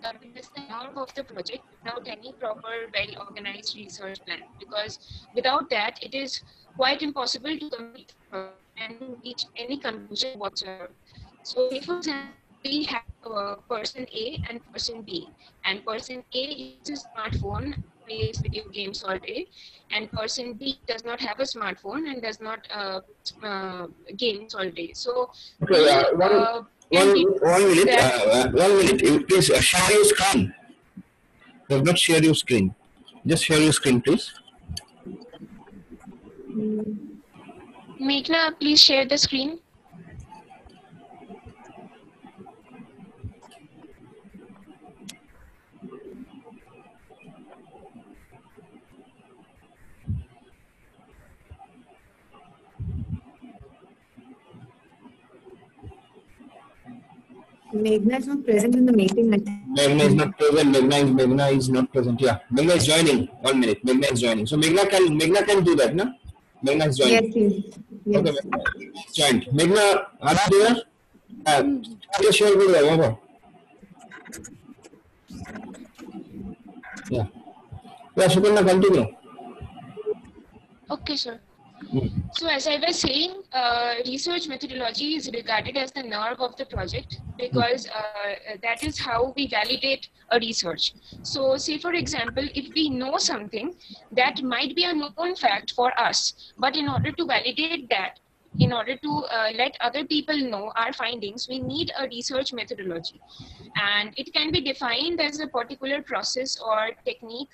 That's the nerve of the project without any proper, well-organized research plan. Because without that, it is quite impossible to complete the project and to reach any conclusion whatsoever. So, say for example, we have person A and person B, and person A uses smartphone, plays video games all day, and person B does not have a smartphone and does not games all day. So Okay, we can one deduce minute. that. 1 minute. Please share your screen. You have not shared your screen. Just share your screen, please. Meghna, please share the screen. Meghna is not present in the meeting, I think. Meghna is not present. Meghna is not present. Yeah, Meghna is joining. 1 minute. Meghna is joining. So Meghna can do that, no? Meghna is Yes, joined. yes. Okay, Yes. Meghna is joined. Meghna, are you there? Just share with the Yeah. Yeah, Suparna, continue. Okay, sir. So as I was saying, research methodology is regarded as the nerve of the project because that is how we validate a research. So say for example, if we know something that might be a known fact for us, but in order to validate that, in order to let other people know our findings, we need a research methodology. And it can be defined as a particular process or technique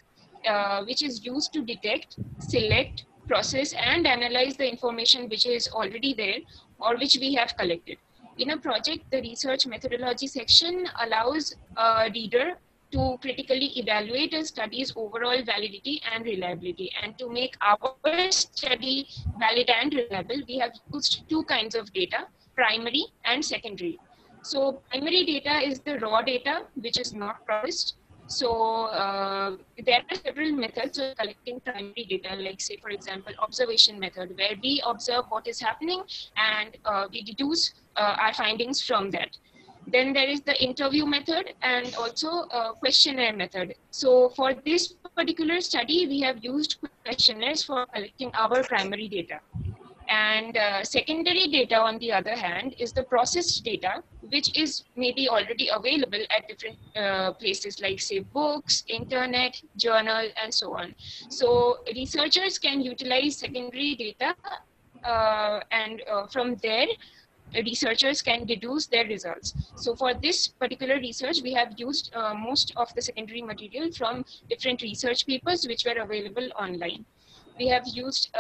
which is used to detect, select, process, and analyze the information which is already there or which we have collected. In a project, the research methodology section allows a reader to critically evaluate a study's overall validity and reliability. And to make our study valid and reliable, we have used two kinds of data, primary and secondary. So primary data is the raw data, which is not processed. So there are several methods of collecting primary data, like say, for example, observation method, where we observe what is happening and we deduce our findings from that. Then there is the interview method and also questionnaire method. So for this particular study, we have used questionnaires for collecting our primary data. And secondary data, on the other hand, is the processed data, which is maybe already available at different places like, say, books, internet, journal, and so on. So researchers can utilize secondary data, and from there, researchers can deduce their results. So for this particular research, we have used most of the secondary material from different research papers which were available online. We have used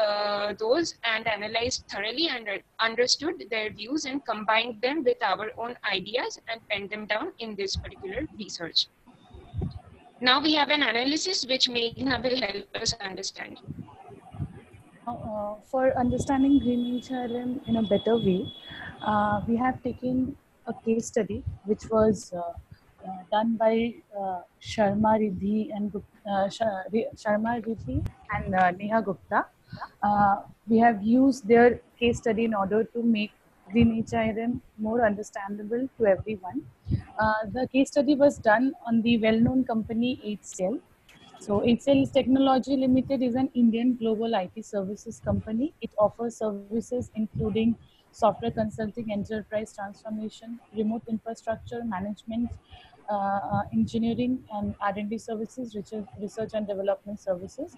those and analyzed thoroughly and understood their views and combined them with our own ideas and penned them down in this particular research. Now we have an analysis which Meghna will help us understand. Now, for understanding Green HRM in a better way, we have taken a case study which was done by Sharma Riddhi and Sharma Riddhi and Neha Gupta. We have used their case study in order to make Green HRM more understandable to everyone. The case study was done on the well-known company HCL. So HCL Technology Limited is an Indian global IT services company. It offers services including software consulting, enterprise transformation, remote infrastructure management, engineering and R&D services, research and development services.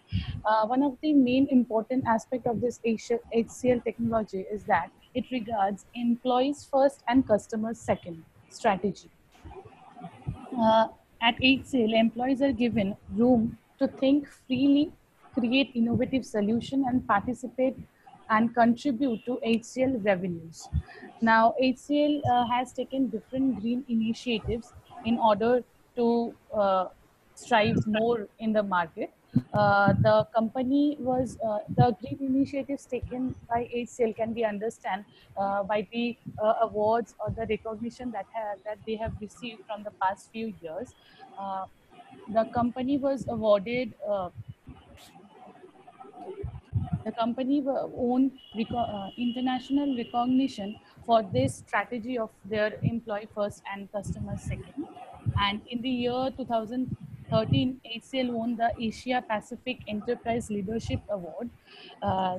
One of the main important aspect of this HCL technology is that it regards employees first and customers second strategy. At HCL, employees are given room to think freely, create innovative solutions, and participate and contribute to HCL revenues. Now, HCL has taken different green initiatives in order to strive more in the market. The company was the green initiatives taken by HCL can be understand by the awards or the recognition that they have received from the past few years. The company was awarded. The company won international recognition for this strategy of their employee first and customer second. And in the year 2013, HCL won the Asia Pacific Enterprise Leadership Award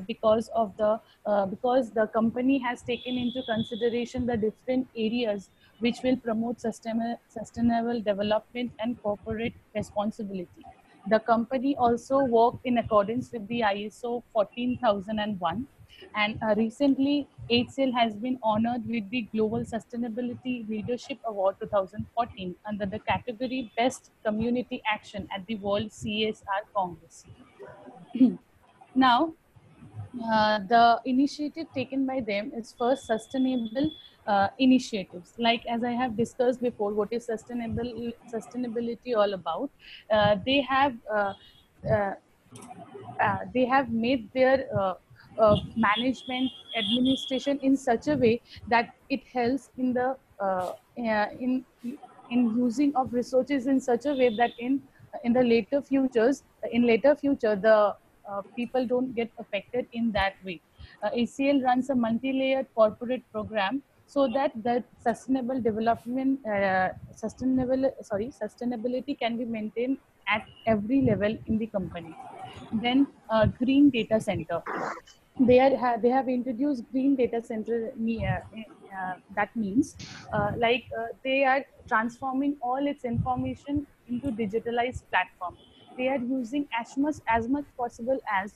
because the company has taken into consideration the different areas which will promote sustainable development and corporate responsibility. The company also worked in accordance with the ISO 14001, and recently HCL has been honored with the Global Sustainability Leadership Award 2014 under the category Best Community Action at the World CSR Congress. Now, the initiative taken by them is first sustainable initiatives. Like as I have discussed before, what is sustainability all about? Uh, they have made their management administration in such a way that it helps in the in using of resources in such a way that in the later future the people don't get affected in that way. ACL runs a multi-layered corporate program so that the sustainability can be maintained at every level in the company. Then green data center. They have introduced green data center. That means they are transforming all its information into digitalized platform. They are using as much possible as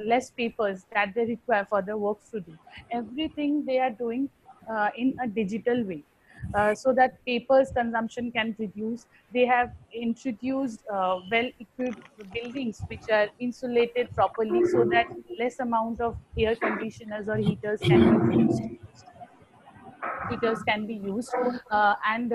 less papers that they require for the works to do. Everything they are doing in a digital way. So that papers consumption can reduce. They have introduced well-equipped buildings which are insulated properly so that less amount of air conditioners or heaters can be used, and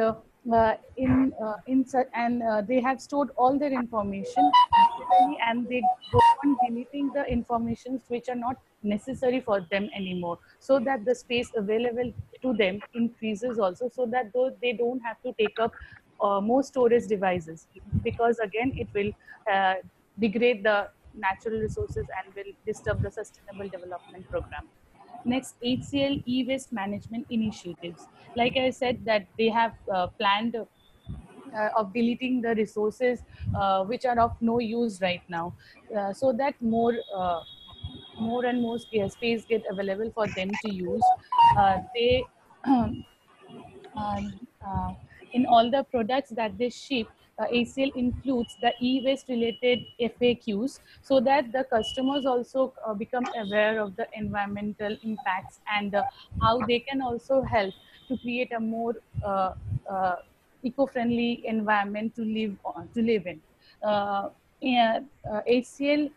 they have stored all their information digitally, and they go on deleting the informations which are not necessary for them anymore, so that the space available to them increases also, so that though they don't have to take up more storage devices, because again it will degrade the natural resources and will disturb the sustainable development program. Next, HCL e-waste management initiatives. Like I said, that they have planned of deleting the resources which are of no use right now, so that more and more space get available for them to use. They um, uh, in all the products that they ship, ACL includes the e-waste related FAQs so that the customers also become aware of the environmental impacts, and how they can also help to create a more uh, eco-friendly environment to live in. Uh, yeah, HCL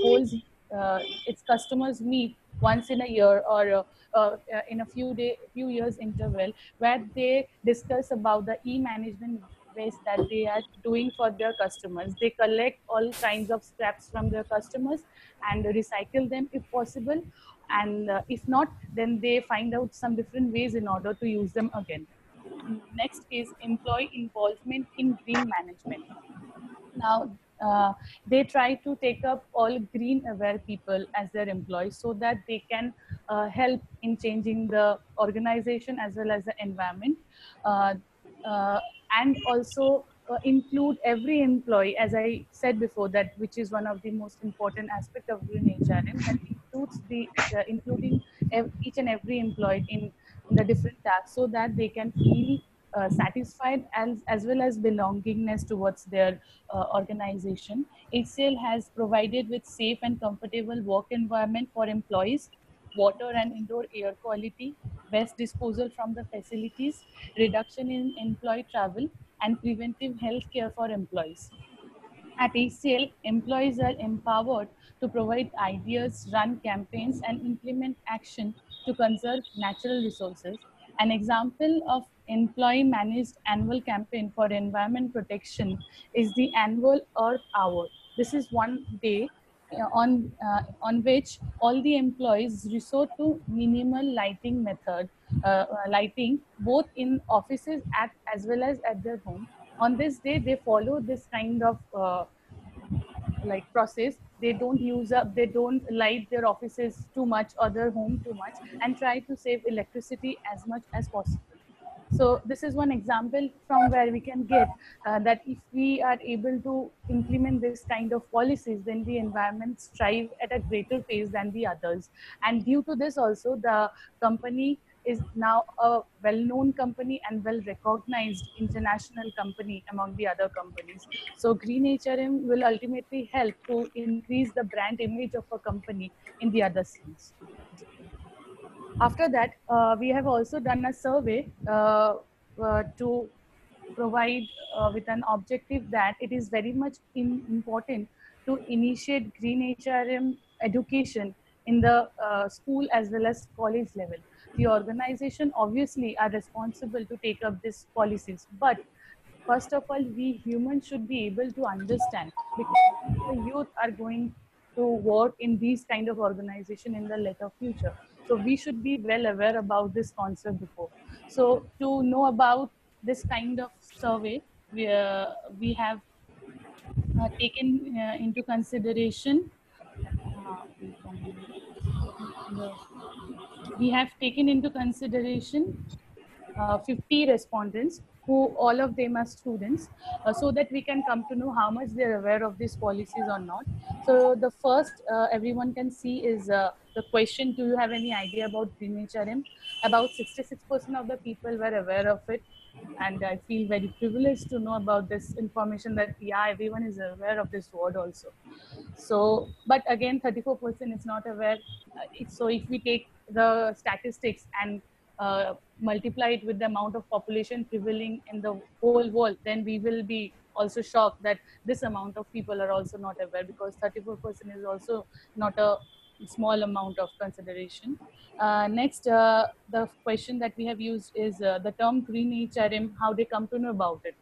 holds its customers meet once in a year, or in a few years interval, where they discuss about the e-management waste that they are doing for their customers. They collect all kinds of scraps from their customers and recycle them if possible, and if not, then they find out some different ways in order to use them again. Next is employee involvement in green management. Now, they try to take up all green aware people as their employees so that they can help in changing the organization as well as the environment, uh, uh, and also include every employee, as I said before, that which is one of the most important aspect of green HRM, that includes including each and every employee in the different tasks, so that they can feel satisfied as well as belongingness towards their organization. HCL has provided with safe and comfortable work environment for employees, water and indoor air quality, best disposal from the facilities, reduction in employee travel, and preventive health care for employees. At HCL, employees are empowered to provide ideas, run campaigns, and implement action to conserve natural resources. An example of employee managed annual campaign for environment protection is the annual Earth Hour. This is one day on which all the employees resort to minimal lighting both in offices as well as at their home. On this day, they follow this kind of like process. They don't light their offices too much or their home too much, and try to save electricity as much as possible. So this is one example from where we can get that if we are able to implement this kind of policies, then the environments thrive at a greater pace than the others. And due to this also, the company is now a well-known company and well-recognized international company among the other companies. So Green HRM will ultimately help to increase the brand image of a company in the other scenes. After that, we have also done a survey to provide with an objective that it is very much important to initiate green HRM education in the school as well as college level. The organization obviously are responsible to take up these policies, but first of all, we humans should be able to understand, because the youth are going to work in these kind of organization in the later future. So we should be well aware about this concept before. So to know about this kind of survey, we have taken into consideration, we have taken into consideration 50 respondents who all of them are students, so that we can come to know how much they're aware of these policies or not. So the first everyone can see is the question, do you have any idea about Green HRM? About 66% of the people were aware of it. And I feel very privileged to know about this information that, yeah, everyone is aware of this word also. So, but again, 34% is not aware. So if we take the statistics and multiply it with the amount of population prevailing in the whole world, then we will be also shocked that this amount of people are also not aware, because 34% is also not a small amount of consideration. Next, the question that we have used is the term Green HRM, how they come to know about it.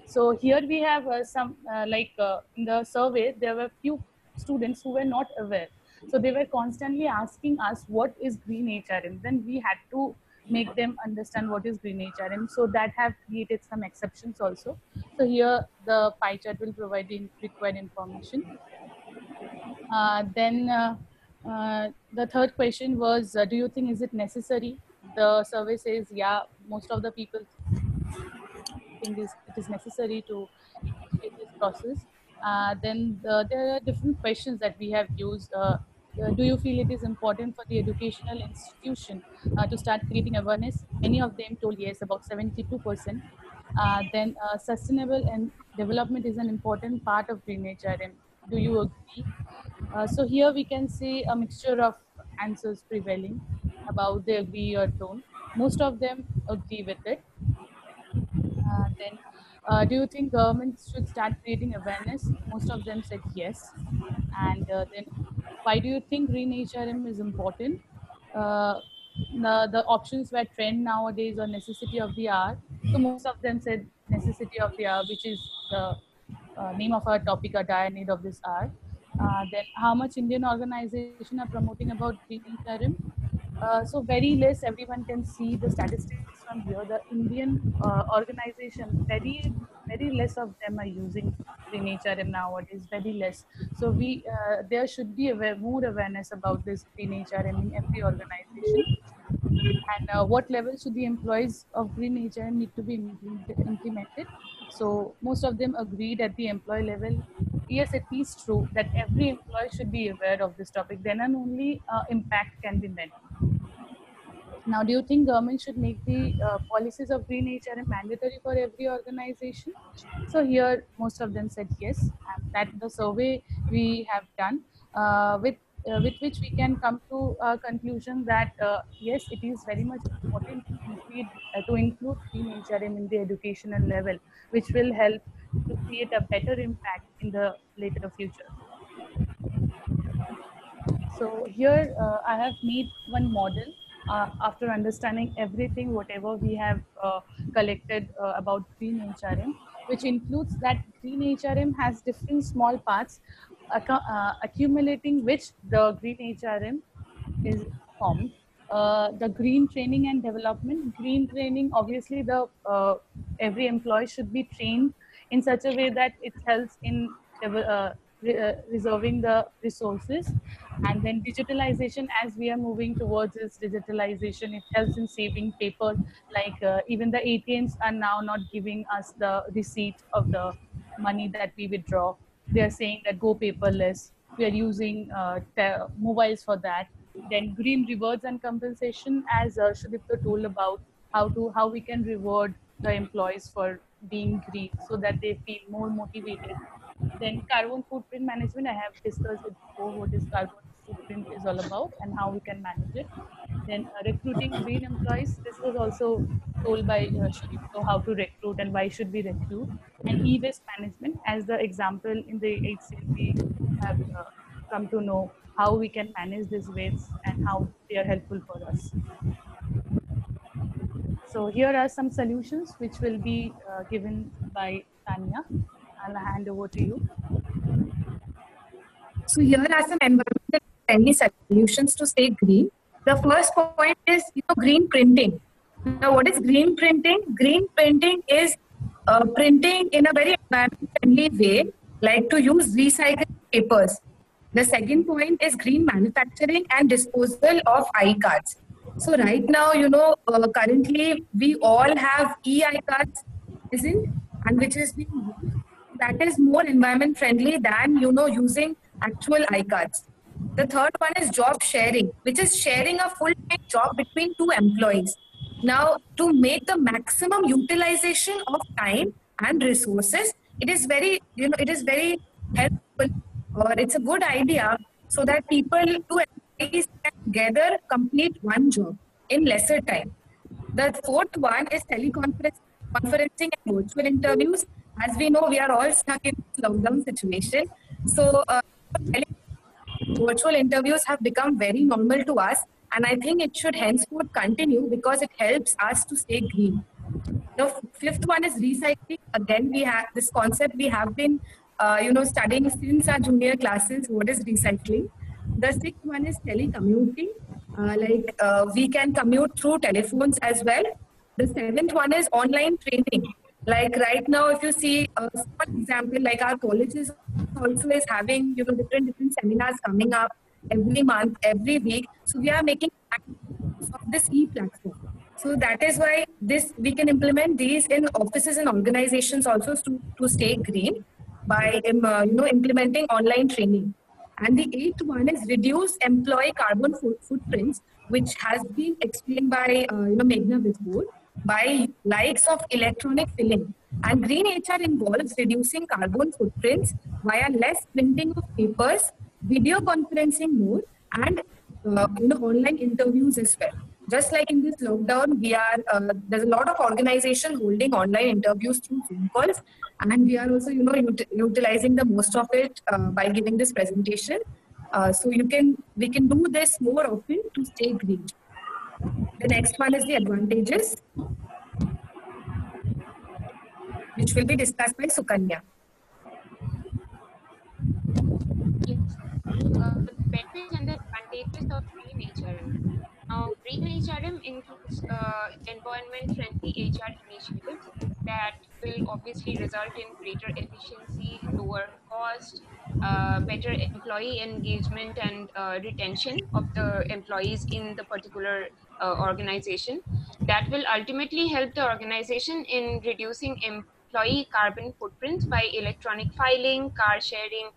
So here we have some, in the survey, there were few students who were not aware. So they were constantly asking us, what is Green HRM? Then we had to make them understand what is Green HRM. So that have created some exceptions also. So here the pie chart will provide the required information. The third question was, do you think is it necessary? The survey says, yeah, most of the people think it is necessary to initiate this process. There are different questions that we have used. Do you feel it is important for the educational institution to start creating awareness? Many of them told yes, about 72%. Sustainable and development is an important part of Green HRM. Do you agree? So here we can see a mixture of answers prevailing about they agree or don't. Most of them agree with it. Do you think governments should start creating awareness? Most of them said yes. And then, why do you think Green HRM is important? Uh, the options were trend nowadays or necessity of the hour. So most of them said necessity of the hour, which is the name of our topic, a dire need of this hour. Then how much Indian organization are promoting about Green HRM? So very less, everyone can see the statistics from here. The Indian organization, very less of them are using Green HRM nowadays, very less. So there should be more awareness about this Green HRM in every organization. And what level should the employees of Green HRM need to be implemented? So most of them agreed at the employee level. Yes, it is true that every employee should be aware of this topic. Then and only impact can be met. Now, do you think government should make the policies of Green HRM mandatory for every organization? So here, most of them said yes, and that the survey we have done with which we can come to a conclusion that yes, it is very much important to include Green HRM in the educational level, which will help to create a better impact in the later future. So here I have made one model after understanding everything, whatever we have collected about Green HRM, which includes that Green HRM has different small parts accumulating which the Green HRM is formed. The green training and development. Green training, obviously, the every employee should be trained in such a way that it helps in reserving the resources. And then digitalization, as we are moving towards this digitalization, it helps in saving paper. Like even the ATMs are now not giving us the receipt of the money that we withdraw. They are saying that go paperless. We are using mobiles for that. Then green rewards and compensation, as Shudipta told about how we can reward the employees for being green so that they feel more motivated. Then carbon footprint management, I have discussed it before what is carbon footprint is all about and how we can manage it. Then recruiting green employees, this was also told by Shudipta, how to recruit and why should we recruit. And e-waste management, as the example in the HCL, we have come to know how we can manage these wastes and how they are helpful for us. So here are some solutions which will be given by Tanya. I'll hand over to you. So here are some environmental friendly solutions to stay green. The first point is green printing. Now, what is green printing? Green printing is printing in a very environment friendly way, like to use recycled papers. The second point is green manufacturing and disposal of iCards. So right now, currently we all have e-iCards, isn't? And which is being used. That is more environment friendly than using actual iCards. The third one is job sharing, which is sharing a full-time job between two employees. Now, to make the maximum utilization of time and resources, it is very helpful, or it's a good idea, so that two employees can together complete one job in lesser time. The fourth one is conferencing and virtual interviews. As we know, we are all stuck in this lockdown situation. So, virtual interviews have become very normal to us, and I think it should henceforth continue because it helps us to stay green. The fifth one is recycling. Again, we have this concept we have been studying since our junior classes. What is recycling? The sixth one is telecommuting. We can commute through telephones as well. The seventh one is online training. Like right now, if you see a small example, like our colleges also is having different seminars coming up every month, every week. So we are making use of this e-platform. So that is why we can implement these in offices and organizations also to stay green by implementing online training. And the eighth one is reduce employee carbon footprints, which has been explained by Meghna before, by likes of electronic filling. And green HR involves reducing carbon footprints via less printing of papers, video conferencing more, and online interviews as well. Just like in this lockdown, there's a lot of organization holding online interviews through Zoom calls, and we are also utilizing the most of it by giving this presentation. So we can do this more often to stay green. The next one is the advantages, which will be discussed by Sukanya. Yes. The benefits and the advantages of green HRM. Now, green HRM includes environment-friendly HR initiatives that will obviously result in greater efficiency, lower cost, better employee engagement and retention of the employees in the particular organization. That will ultimately help the organization in reducing employee carbon footprints by electronic filing, car sharing,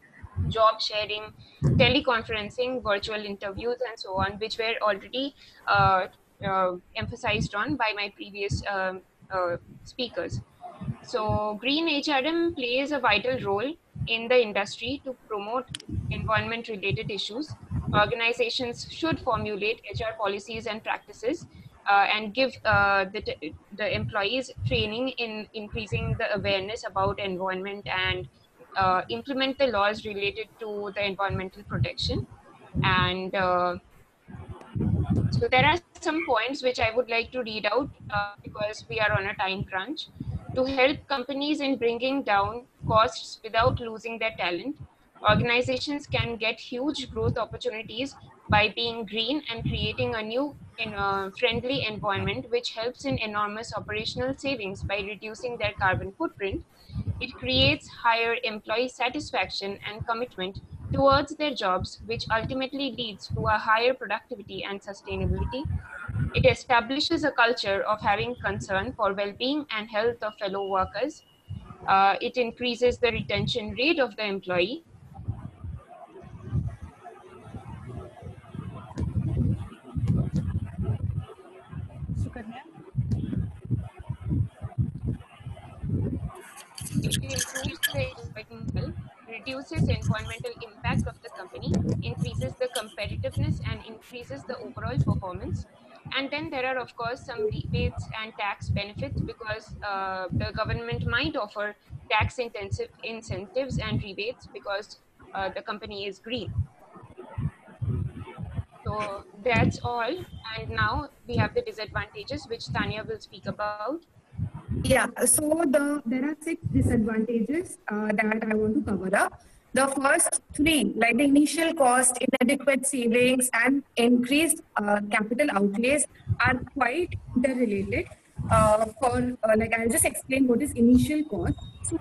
job sharing, teleconferencing, virtual interviews, and so on, which were already emphasized on by my previous speakers. So green HRM plays a vital role in the industry to promote environment-related issues. Organizations should formulate HR policies and practices and give the employees training in increasing the awareness about environment and implement the laws related to the environmental protection. And so there are some points which I would like to read out because we are on a time crunch. To help companies in bringing down costs without losing their talent, organizations can get huge growth opportunities by being green and creating a new friendly environment, which helps in enormous operational savings by reducing their carbon footprint. It creates higher employee satisfaction and commitment towards their jobs, which ultimately leads to a higher productivity and sustainability. It establishes a culture of having concern for well-being and health of fellow workers. It increases the retention rate of the employee. Sukanya? It improves the environmental, reduces the environmental impact of the company, increases the competitiveness and increases the overall performance. And then there are, of course, some rebates and tax benefits because the government might offer tax intensive incentives and rebates because the company is green. So that's all. And now we have the disadvantages, which Tanya will speak about. Yeah, so there are 6 disadvantages that I want to cover up. The first three, like the initial cost, inadequate savings, and increased capital outlays, are quite interrelated. Like, I'll just explain what is initial cost. So,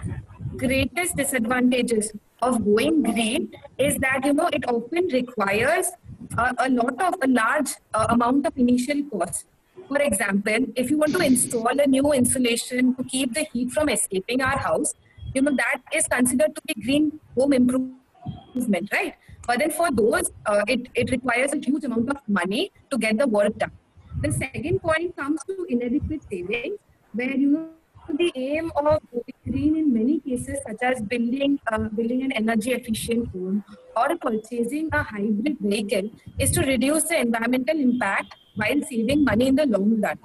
greatest disadvantages of going green is that it often requires a large amount of initial cost. For example, if you want to install a new insulation to keep the heat from escaping our house, that is considered to be green home improvement, right? But then for those, it requires a huge amount of money to get the work done. The second point comes to inadequate savings, where the aim of going green in many cases, such as building an energy efficient home or purchasing a hybrid vehicle, is to reduce the environmental impact while saving money in the long run,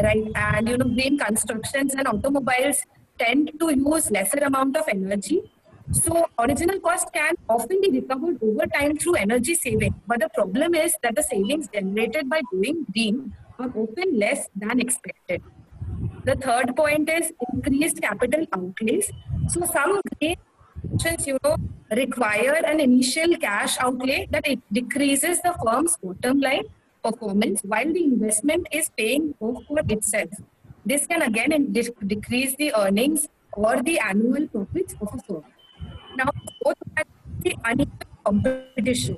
right? And green constructions and automobiles tend to use lesser amount of energy. So original cost can often be recovered over time through energy saving. But the problem is that the savings generated by going green are often less than expected. The third point is increased capital outlays. So some green solutions, require an initial cash outlay that it decreases the firm's bottom line performance while the investment is paying off for itself. This can again decrease the earnings or the annual profits of a firm. Now, both are the unequal competition.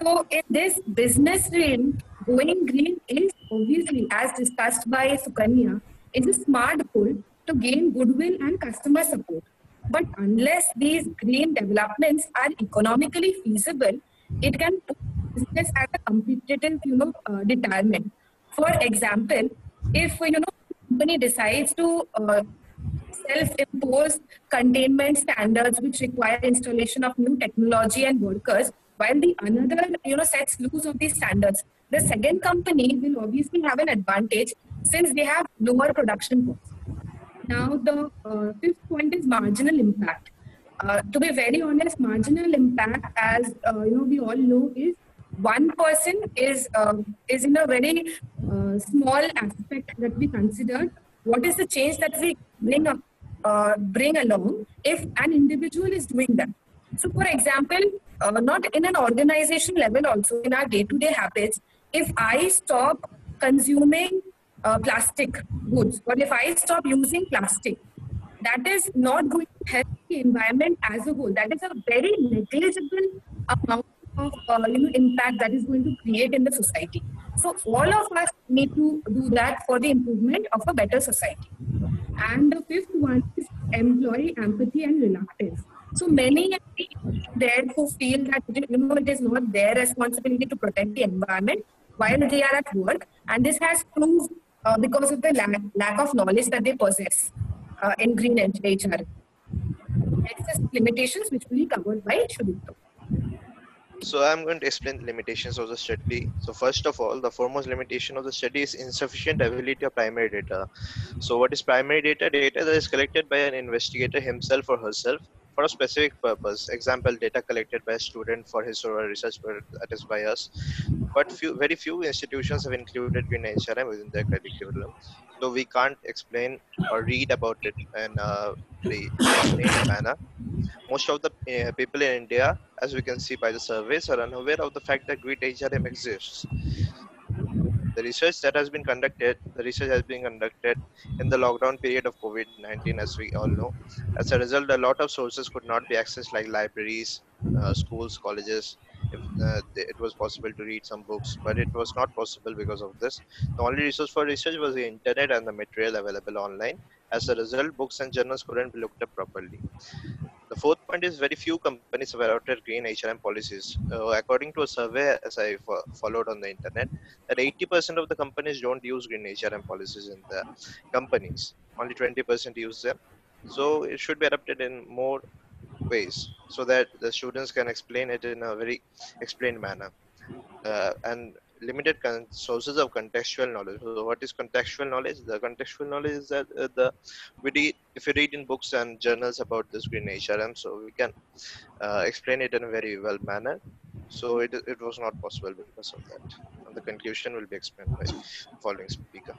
So, in this business realm, going green is obviously, as discussed by Sukanya, is a smart goal to gain goodwill and customer support. But unless these green developments are economically feasible, it can put business at a competitive, deterrent. For example, if company decides to self-imposed containment standards which require installation of new technology and workers, while the another sets loose of these standards, the second company will obviously have an advantage since they have lower production costs. Now, the fifth point is marginal impact. To be very honest, marginal impact, as we all know, is one person is in a very small aspect that we consider. What is the change that we bring along if an individual is doing that? So, for example, not in an organization level, also in our day-to-day habits, if I stop consuming plastic goods, or if I stop using plastic, that is not going to help the environment as a whole. That is a very negligible amount of impact that is going to create in the society. So all of us need to do that for the improvement of a better society. And the fifth one is employee empathy and reluctance. So many there who feel that it is not their responsibility to protect the environment while they are at work, and this has proved because of the lack of knowledge that they possess in green HR. Next is limitations, which will be covered by Shubhito. So I'm going to explain the limitations of the study. So first of all, the foremost limitation of the study is insufficient availability of primary data. So what is primary data? Data that is collected by an investigator himself or herself for a specific purpose. Example, data collected by a student for his or her research, that is by us. But very few institutions have included green HRM within their curriculum. So we can't explain or read about it in a very explained manner. Most of the people in India, as we can see by the surveys, are unaware of the fact that green HRM exists. The research has been conducted in the lockdown period of COVID-19, as we all know. As a result, a lot of sources could not be accessed, like libraries, schools, colleges. It was possible to read some books, but it was not possible because of this. The only resource for research was the internet and the material available online. As a result, books and journals couldn't be looked up properly. The fourth point is very few companies have adopted green HRM policies. According to a survey, as I followed on the internet, that 80% of the companies don't use green HRM policies in the companies. Only 20% use them. So it should be adopted in more ways so that the students can explain it in a very explained manner. And limited sources of contextual knowledge. So what is contextual knowledge? The contextual knowledge is that if you read in books and journals about this green HRM, so we can explain it in a very well manner. So it was not possible because of that. And the conclusion will be explained by the following speaker.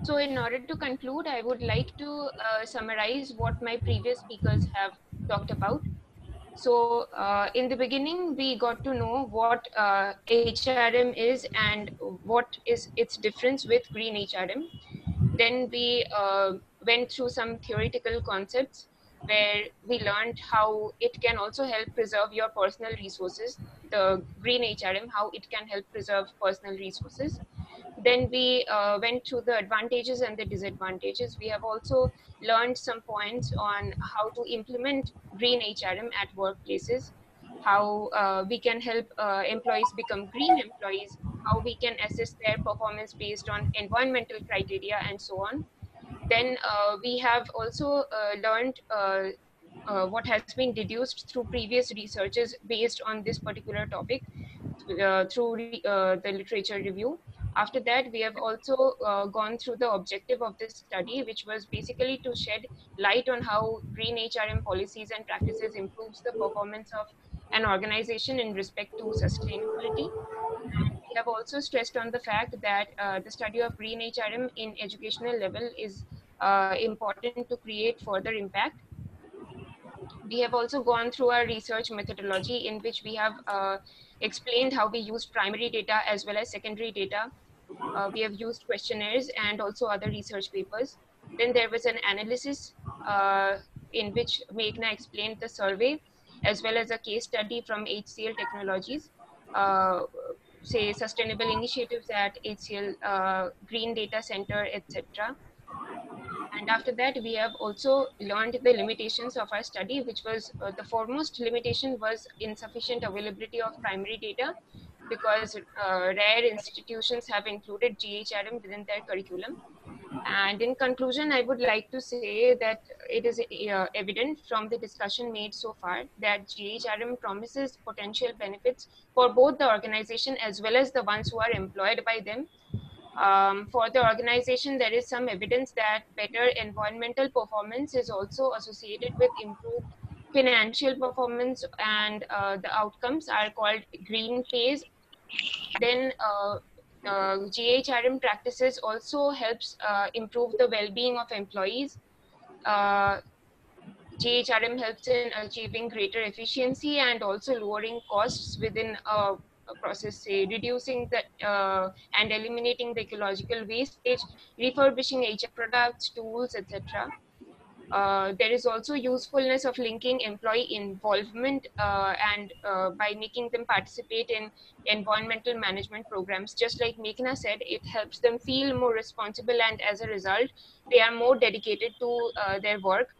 So in order to conclude, I would like to summarize what my previous speakers have talked about. So in the beginning, we got to know what HRM is and what is its difference with green HRM. Then we went through some theoretical concepts where we learned how it can also help preserve your personal resources, the green HRM, how it can help preserve personal resources. Then we went through the advantages and the disadvantages. We have also learned some points on how to implement green HRM at workplaces, how we can help employees become green employees, how we can assess their performance based on environmental criteria, and so on. Then we have also learned what has been deduced through previous researches based on this particular topic through the literature review. After that, we have also gone through the objective of this study, which was basically to shed light on how green HRM policies and practices improves the performance of an organization in respect to sustainability. And we have also stressed on the fact that the study of green HRM in educational level is important to create further impact. We have also gone through our research methodology, in which we have explained how we use primary data as well as secondary data. We have used questionnaires and also other research papers. Then there was an analysis in which Meghna explained the survey as well as a case study from HCL Technologies, say sustainable initiatives at HCL, Green Data Center, etc. And after that, we have also learned the limitations of our study, which was the foremost limitation was insufficient availability of primary data, because rare institutions have included GHRM within their curriculum. And in conclusion, I would like to say that it is evident from the discussion made so far that GHRM promises potential benefits for both the organization as well as the ones who are employed by them. For the organization, there is some evidence that better environmental performance is also associated with improved financial performance, and the outcomes are called green phase. Then GHRM practices also helps improve the well-being of employees. GHRM helps in achieving greater efficiency and also lowering costs within a process, say reducing the and eliminating the ecological wastage, refurbishing HR products, tools, etc. There is also usefulness of linking employee involvement and by making them participate in environmental management programs. Just like Meghna said, it helps them feel more responsible, and as a result, they are more dedicated to their work.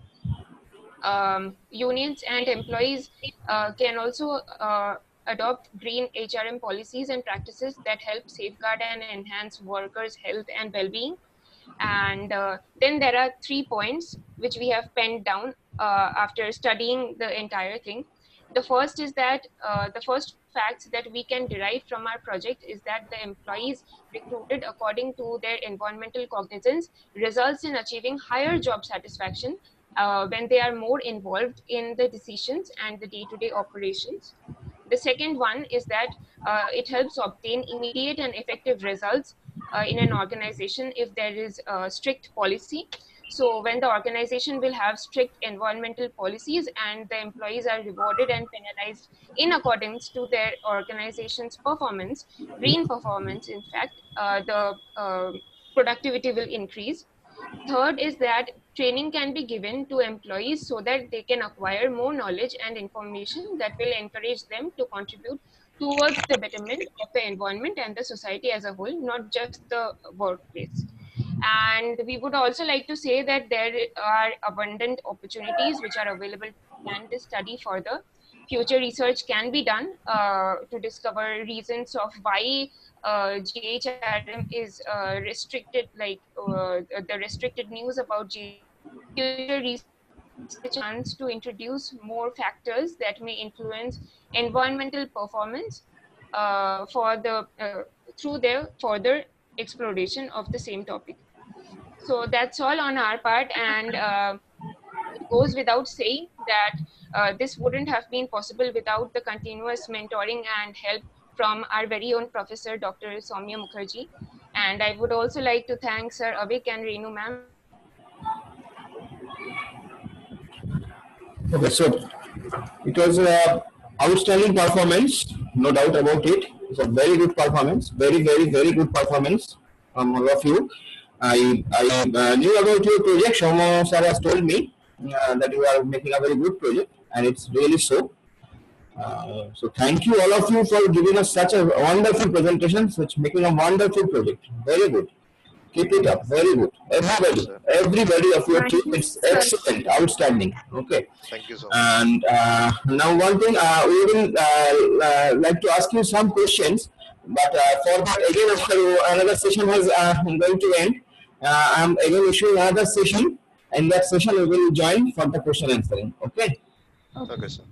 Unions and employees can also adopt green HRM policies and practices that help safeguard and enhance workers' health and well-being. And then there are 3 points which we have penned down after studying the entire thing. The first is that the first facts that we can derive from our project is that the employees recruited according to their environmental cognizance results in achieving higher job satisfaction when they are more involved in the decisions and the day-to-day operations. The second one is that it helps obtain immediate and effective results in an organization if there is a strict policy. So when the organization will have strict environmental policies and the employees are rewarded and penalized in accordance to their organization's performance, green performance, in fact, the productivity will increase. Third is that training can be given to employees so that they can acquire more knowledge and information that will encourage them to contribute towards the betterment of the environment and the society as a whole, not just the workplace. And we would also like to say that there are abundant opportunities which are available to plan this study further. Future research can be done to discover reasons of why GHRM is restricted, like the restricted news about future research chance to introduce more factors that may influence environmental performance through their further exploration of the same topic. So that's all on our part, and it goes without saying that this wouldn't have been possible without the continuous mentoring and help from our very own professor, Dr. Soumya Mukherjee. And I would also like to thank Sir Avik and Renu ma'am. Okay, so it was outstanding performance, no doubt about it. It's a very good performance, very good performance from all of you. I knew about your project. Shomo sir has told me that you are making a very good project, and it's really so. So thank you all of you for giving us such a wonderful presentation, making a wonderful project. Very good. Keep it up. Very good. Everybody of your team is excellent, outstanding. Okay. Thank you so much. And now one thing, we will like to ask you some questions, but for that again, after another session is going to end, I'm again issuing another session. In that session, we will join for the question answering. Okay. Okay, sir.